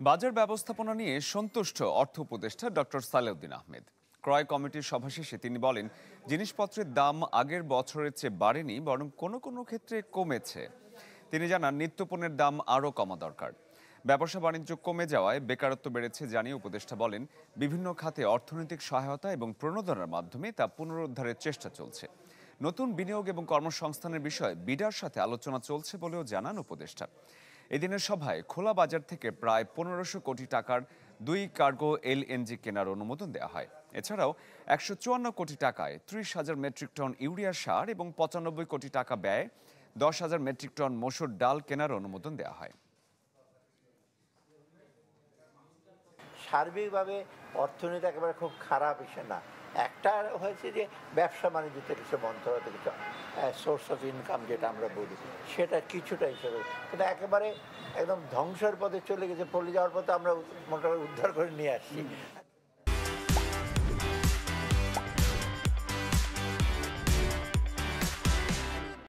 বাজার ব্যবস্থাপনা নিয়ে সন্তুষ্ট অর্থ উপদেষ্টা ডক্টর সালেউদ্দিন আহমেদ। ক্রয় কমিটির সভা শেষে তিনি বলেন, জিনিসপত্রের দাম আগের বছরের চেয়ে বাড়েনি, বরং কোনো কোনো ক্ষেত্রে কমেছে। তিনি জানান, নিত্যপণ্যের দাম আরও কমা দরকার। ব্যবসা বাণিজ্য কমে যাওয়ায় বেকারত্ব বেড়েছে জানিয়ে উপদেষ্টা বলেন, বিভিন্ন খাতে অর্থনৈতিক সহায়তা এবং প্রণোদনার মাধ্যমে তা পুনরুদ্ধারের চেষ্টা চলছে। নতুন বিনিয়োগ এবং কর্মসংস্থানের বিষয়ে বিডার সাথে আলোচনা চলছে বলেও জানান উপদেষ্টা। এদিনের সভায় খোলা বাজার থেকে প্রায় 1500 কোটি টাকার 2 কার্গো এলএনজি কেনার অনুমোদন দেওয়া হয়। এছাড়াও 154 কোটি টাকায় 30,000 মেট্রিক টন ইউরিয়া সার এবং 95 কোটি টাকা ব্যয়ে 10,000 মেট্রিক টন মসুর ডাল কেনার অনুমোদন দেওয়া হয়। সার্বিকভাবে অর্থনীতি একেবারে খুব খারাপ হিসেবে না, একটা হয়েছে যে ব্যবসা বাণিজ্যতে কিছু মন্ত্রণালয় থেকে সোর্স অফ ইনকাম যেটা আমরা বলি সেটা কিছুটা হিসেবে, কিন্তু একেবারে একদম ধ্বংসের পথে চলে গেছে, পড়ে যাওয়ার পথে আমরা মোটামুটি উদ্ধার করে নিয়ে আসছি।